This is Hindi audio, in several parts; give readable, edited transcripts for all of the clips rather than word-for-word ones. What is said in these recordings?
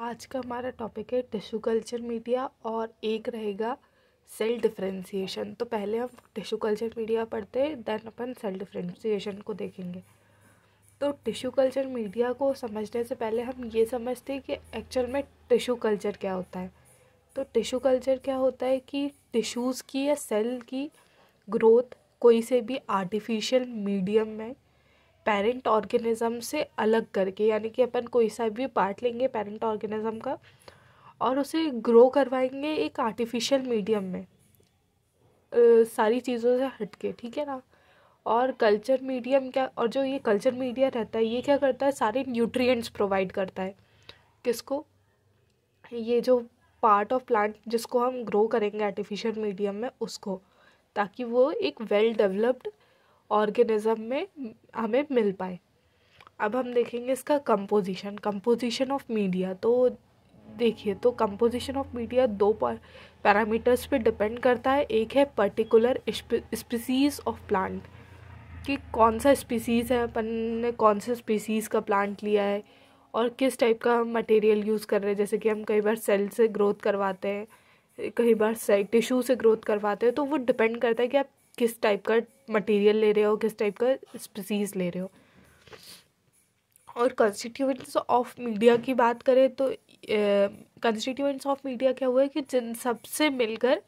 आज का हमारा टॉपिक है टिश्यू कल्चर मीडिया और एक रहेगा सेल डिफरेंशिएशन। तो पहले हम टिश्यू कल्चर मीडिया पढ़ते हैं, देन अपन सेल डिफरेंशिएशन को देखेंगे। तो टिश्यू कल्चर मीडिया को समझने से पहले हम ये समझते हैं कि एक्चुअल में टिश्यू कल्चर क्या होता है। तो टिश्यू कल्चर क्या होता है कि टिश्यूज़ की या सेल की ग्रोथ कोई से भी आर्टिफिशियल मीडियम में पेरेंट ऑर्गेनिज्म से अलग करके, यानी कि अपन कोई सा भी पार्ट लेंगे पेरेंट ऑर्गेनिज्म का और उसे ग्रो करवाएंगे एक आर्टिफिशियल मीडियम में, सारी चीज़ों से हटके, ठीक है ना। और कल्चर मीडियम क्या, और जो ये कल्चर मीडिया रहता है ये क्या करता है, सारे न्यूट्रिएंट्स प्रोवाइड करता है। किसको? ये जो पार्ट ऑफ प्लांट जिसको हम ग्रो करेंगे आर्टिफिशियल मीडियम में उसको, ताकि वो एक वेल डेवलप्ड ऑर्गेनिज्म में हमें मिल पाए। अब हम देखेंगे इसका कंपोजिशन ऑफ मीडिया। तो देखिए, तो कंपोजिशन ऑफ मीडिया दो पैरामीटर्स पे डिपेंड करता है। एक है पर्टिकुलर स्पीसीज ऑफ प्लांट, कि कौन सा स्पीसीज़ है, अपन ने कौन सा स्पीसीज़ का प्लांट लिया है और किस टाइप का मटेरियल यूज़ कर रहे हैं। जैसे कि हम कई बार सेल से ग्रोथ करवाते हैं, कई बार टिश्यू से ग्रोथ करवाते हैं, तो वो डिपेंड करता है कि आप किस टाइप का मटेरियल ले रहे हो, किस टाइप का स्पीसीज़ ले रहे हो। और कंस्टिट्यूएंट्स ऑफ मीडिया की बात करें तो कंस्टिट्यूएंट्स ऑफ मीडिया क्या हुआ है कि जिन सबसे मिलकर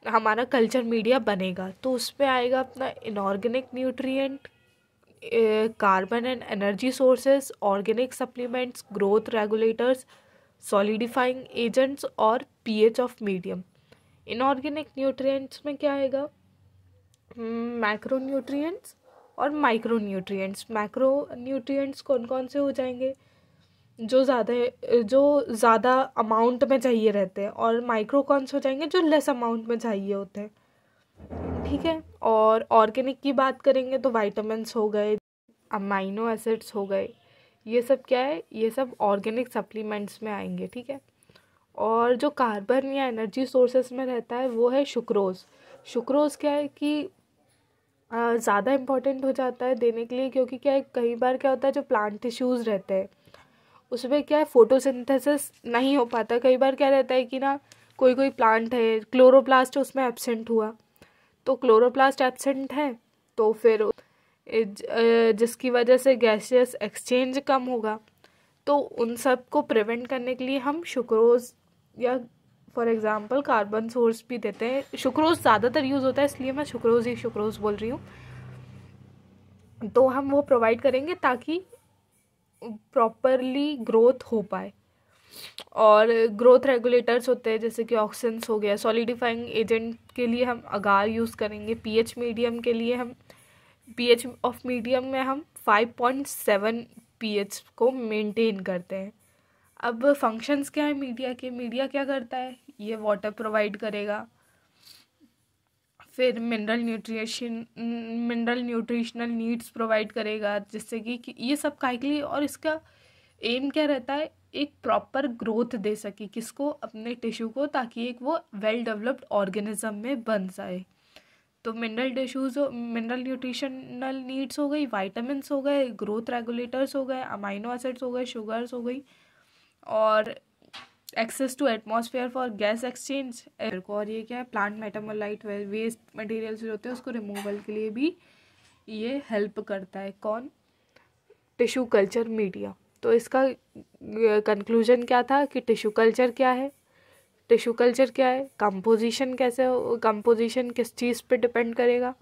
हमारा कल्चर मीडिया बनेगा। तो उसमें आएगा अपना inorganic nutrient, carbon and energy sources, organic supplements, growth regulators, solidifying agents और pH of medium. Inorganic nutrients में क्या आएगा? मैक्रो न्यूट्रिएंट्स और माइक्रो न्यूट्रिएंट्स। मैक्रो न्यूट्रिएंट्स कौन कौन से हो जाएंगे? जो ज़्यादा अमाउंट में चाहिए रहते हैं, और माइक्रो कौन से हो जाएंगे? जो लेस अमाउंट में चाहिए होते हैं, ठीक है। और ऑर्गेनिक की बात करेंगे तो वाइटामिन्स हो गए, अमाइनो एसिड्स हो गए, ये सब क्या है? ये सब ऑर्गेनिक सप्लीमेंट्स में आएंगे, ठीक है। और जो कार्बन या एनर्जी सोर्सेस में रहता है वो है शुक्रोज। शुक्रोज क्या है कि ज़्यादा इम्पॉर्टेंट हो जाता है देने के लिए, क्योंकि क्या है, कई बार क्या होता है जो प्लांट टिश्यूज़ रहते हैं उसमें क्या है फोटोसिंथेसिस नहीं हो पाता। कई बार क्या रहता है कि ना, कोई कोई प्लांट है क्लोरोप्लास्ट उसमें एब्सेंट हुआ, तो क्लोरोप्लास्ट एब्सेंट है तो फिर जिसकी वजह से गैसियस एक्सचेंज कम होगा। तो उन सब को प्रिवेंट करने के लिए हम शुक्रोज या फॉर एग्जांपल कार्बन सोर्स भी देते हैं। शुक्रोज ज़्यादातर यूज़ होता है, इसलिए मैं शुक्रोज बोल रही हूँ। तो हम वो प्रोवाइड करेंगे ताकि प्रॉपरली ग्रोथ हो पाए। और ग्रोथ रेगुलेटर्स होते हैं जैसे कि ऑक्सिन्स हो गया। सॉलिडिफाइंग एजेंट के लिए हम अगार यूज़ करेंगे। पीएच मीडियम के लिए हम पीएच ऑफ मीडियम में हम 5.7 पीएच को मेंटेन करते हैं। अब फंक्शंस क्या है मीडिया के? मीडिया क्या करता है? ये वाटर प्रोवाइड करेगा, फिर मिनरल न्यूट्रिशनल नीड्स प्रोवाइड करेगा, जिससे कि ये सब काय के लिए, और इसका एम क्या रहता है? एक प्रॉपर ग्रोथ दे सके किसको? अपने टिश्यू को, ताकि एक वो वेल डेवलप्ड ऑर्गेनिज्म में बन जाए। तो मिनरल न्यूट्रिशनल नीड्स हो गई, वाइटामिन्स हो गए, ग्रोथ रेगुलेटर्स हो गए, अमाइनो एसिड्स हो गए, शुगर्स हो गई, और access to atmosphere for gas exchange. और ये क्या है? प्लांट मेटाबोलाइट वेस्ट मटेरियल्स जो होते हैं उसको रिमूवल के लिए भी ये हेल्प करता है। कौन? Tissue culture media. तो इसका कंक्लूजन क्या था कि टिश्यू कल्चर क्या है? टिश्यू कल्चर क्या है? कंपोजिशन कंपोजिशन किस चीज़ पे डिपेंड करेगा?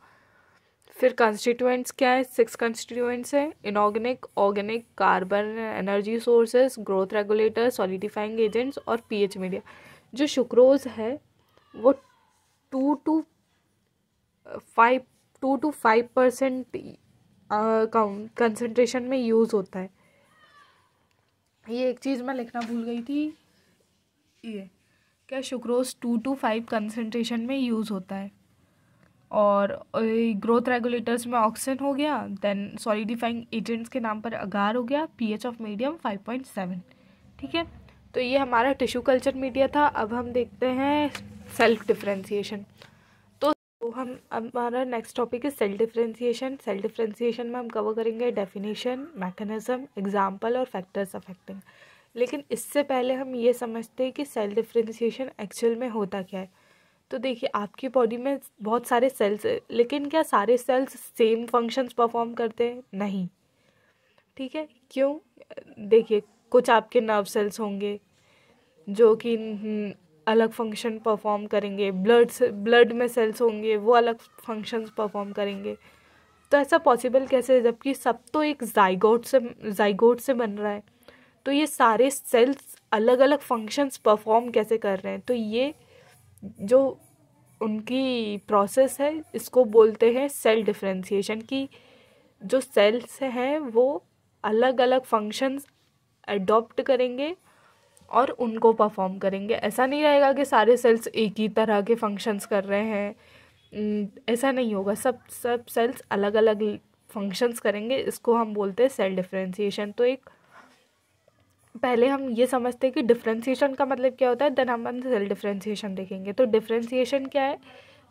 फिर कंस्टिट्यूएंट्स क्या है? 6 कंस्टिट्यूएंट्स हैं, inorganic, organic, carbon, energy sources, growth regulator, solidifying agents और पीएच मीडिया। जो शुक्रोज है वो 2 to 5% कंसनट्रेशन में यूज़ होता है। ये एक चीज़ मैं लिखना भूल गई थी, ये क्या, शुक्रोज 2 to 5 कंसनट्रेशन में यूज़ होता है। और ग्रोथ रेगुलेटर्स में ऑक्सिन हो गया, देन सॉलिडिफाइंग एजेंट्स के नाम पर अगार हो गया, पीएच ऑफ मीडियम 5.7, ठीक है। तो ये हमारा टिश्यू कल्चर मीडिया था। अब हम देखते हैं सेल्फ डिफरेंशिएशन। तो हम हमारा नेक्स्ट टॉपिक है सेल डिफरेंशिएशन। सेल डिफरेंशिएशन में हम कवर करेंगे डेफिनेशन, मैकेनिज्म, एग्जाम्पल और फैक्टर्स अफेक्टिंग। लेकिन इससे पहले हम ये समझते हैं कि सेल डिफरेंशिएशन एक्चुअल में होता क्या है। तो देखिए, आपकी बॉडी में बहुत सारे सेल्स हैं, लेकिन क्या सारे सेल्स सेम फंक्शंस परफॉर्म करते हैं? नहीं। ठीक है, क्यों? देखिए, कुछ आपके नर्व सेल्स होंगे जो कि अलग फंक्शन परफॉर्म करेंगे, ब्लड में सेल्स होंगे वो अलग फंक्शंस परफॉर्म करेंगे। तो ऐसा पॉसिबल कैसे है जबकि सब तो एक जाइगोट से बन रहा है? तो ये सारे सेल्स अलग अलग फंक्शंस परफॉर्म कैसे कर रहे हैं? तो ये जो उनकी प्रोसेस है इसको बोलते हैं सेल डिफरेंशिएशन, की जो सेल्स हैं वो अलग अलग फंक्शंस अडॉप्ट करेंगे और उनको परफॉर्म करेंगे। ऐसा नहीं रहेगा कि सारे सेल्स एक ही तरह के फंक्शंस कर रहे हैं, ऐसा नहीं होगा। सब सेल्स अलग अलग फंक्शंस करेंगे, इसको हम बोलते हैं सेल डिफरेंशिएशन। तो एक पहले हम ये समझते हैं कि डिफरेंशिएशन का मतलब क्या होता है, देन हम सेल डिफरेंशिएशन देखेंगे। तो डिफरेंशिएशन क्या है?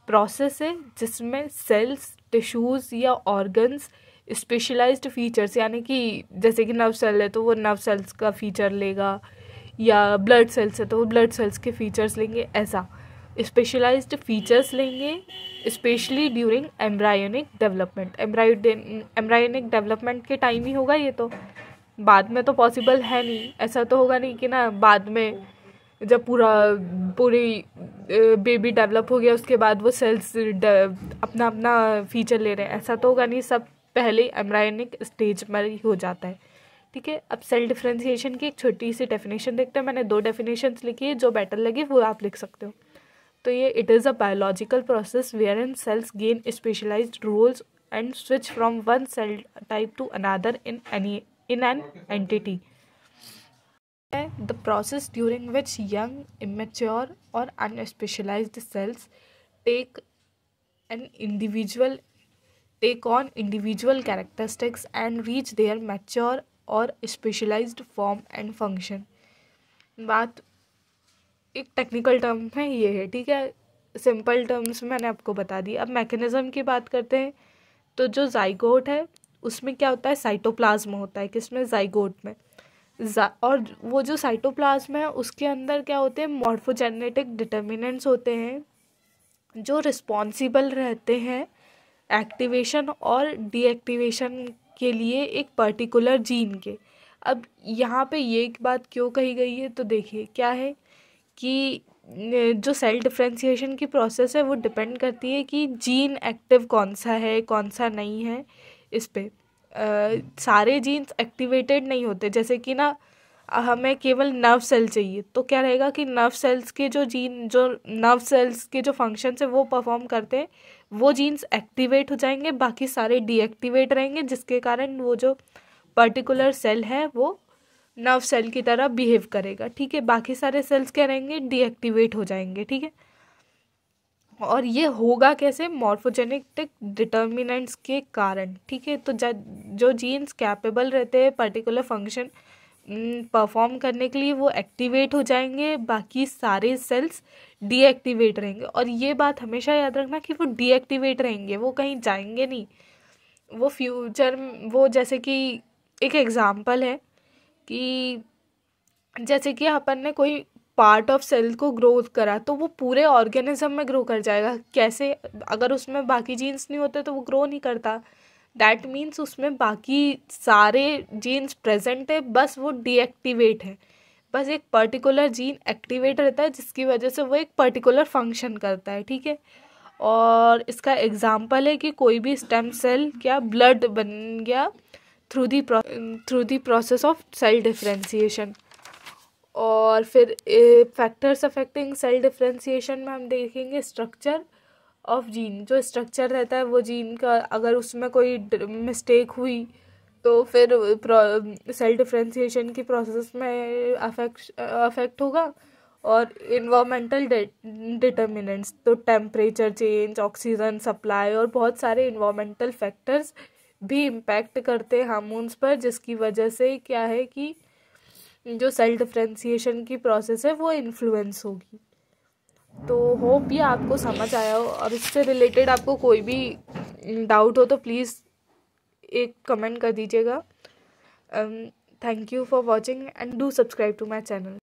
प्रोसेस है जिसमें सेल्स, टिश्यूज़ या ऑर्गन्स स्पेशलाइज्ड फीचर्स, यानी कि जैसे कि नर्व सेल है तो वो नर्व सेल्स का फीचर लेगा, या ब्लड सेल्स है तो वो ब्लड सेल्स के फीचर्स लेंगे। ऐसा स्पेशलाइज्ड फीचर्स लेंगे specially during embryonic development. Embryonic development के टाइम ही होगा ये, तो बाद में तो पॉसिबल है नहीं। ऐसा तो होगा नहीं कि ना बाद में जब पूरी बेबी डेवलप हो गया उसके बाद वो सेल्स अपना अपना फीचर ले रहे हैं, ऐसा तो होगा नहीं। सब पहले एम्ब्रायोनिक स्टेज में ही हो जाता है। ठीक है, अब सेल डिफरेंशिएशन की एक छोटी सी डेफिनेशन देखते हैं। मैंने 2 डेफिनेशंस लिखी है, जो बेटर लगे वो आप लिख सकते हो। तो ये it is a biological process where in cells gain specialised roles and switch from one cell type to another in an entity. The process during which young, immature or unspecialized cells take on individual characteristics and reach their mature or specialized form and function. बात एक टेक्निकल टर्म में ये है, ठीक है। सिंपल टर्म्स मैंने आपको बता दी। अब मैकेनिज्म की बात करते हैं। तो जो जाइगोट है उसमें क्या होता है, साइटोप्लाज्म होता है। किसमें? जाइगोट में। और वो जो साइटोप्लाज्म है उसके अंदर क्या होते हैं, मॉर्फोजेनेटिक डिटर्मिनेंट्स होते हैं जो रिस्पॉन्सिबल रहते हैं एक्टिवेशन और डीएक्टिवेशन के लिए एक पर्टिकुलर जीन के। अब यहाँ पे ये एक बात क्यों कही गई है, तो देखिए क्या है कि जो सेल डिफरेंशिएशन की प्रोसेस है वो डिपेंड करती है कि जीन एक्टिव कौन सा है कौन सा नहीं है। इस पे सारे जीन्स एक्टिवेटेड नहीं होते। जैसे कि ना हमें केवल नर्व सेल चाहिए, तो क्या रहेगा कि नर्व सेल्स के जो नर्व सेल्स के जो फंक्शंस है वो परफॉर्म करते हैं, वो जीन्स एक्टिवेट हो जाएंगे, बाकी सारे डीएक्टिवेट रहेंगे, जिसके कारण वो जो पर्टिकुलर सेल है वो नर्व सेल की तरह बिहेव करेगा। ठीक है, बाकी सारे सेल्स क्या रहेंगे, डीएक्टिवेट हो जाएंगे। ठीक है, और ये होगा कैसे, मॉर्फोजेनेटिक डिटर्मिनेंट्स के कारण। ठीक है, तो जो जीन्स कैपेबल रहते हैं पर्टिकुलर फंक्शन परफॉर्म करने के लिए वो एक्टिवेट हो जाएंगे, बाकी सारे सेल्स डीएक्टिवेट रहेंगे। और ये बात हमेशा याद रखना कि वो डीएक्टिवेट रहेंगे, वो कहीं जाएंगे नहीं। वो फ्यूचर वो जैसे कि एक एग्जांपल है कि जैसे कि अपन ने कोई पार्ट ऑफ सेल को ग्रोथ करा तो वो पूरे ऑर्गेनिज्म में ग्रो कर जाएगा। कैसे? अगर उसमें बाकी जीन्स नहीं होते तो वो ग्रो नहीं करता। दैट मीन्स उसमें बाकी सारे जीन्स प्रेजेंट है, बस वो डीएक्टिवेट है। बस एक पर्टिकुलर जीन एक्टिवेट रहता है जिसकी वजह से वो एक पर्टिकुलर फंक्शन करता है। ठीक है, और इसका एग्जाम्पल है कि कोई भी स्टेम सेल क्या ब्लड बन गया through the process of cell differentiation. और फिर फैक्टर्स अफेक्टिंग सेल डिफरेंशिएशन में हम देखेंगे स्ट्रक्चर ऑफ जीन। जो स्ट्रक्चर रहता है वो जीन का, अगर उसमें कोई मिस्टेक हुई तो फिर सेल डिफरेंशिएशन की प्रोसेस में अफेक्ट होगा। और इन्वायरमेंटल डिटर्मिनेंट्स, तो टेम्परेचर चेंज, ऑक्सीजन सप्लाई और बहुत सारे इन्वायरमेंटल फैक्टर्स भी इम्पैक्ट करते हैं हार्मोन्स पर, जिसकी वजह से क्या है कि जो सेल डिफरेंशिएशन की प्रोसेस है वो इन्फ्लुएंस होगी। तो होप ये आपको समझ आया हो, और इससे रिलेटेड आपको कोई भी डाउट हो तो प्लीज़ एक कमेंट कर दीजिएगा। Thank you for watching and do subscribe to my channel.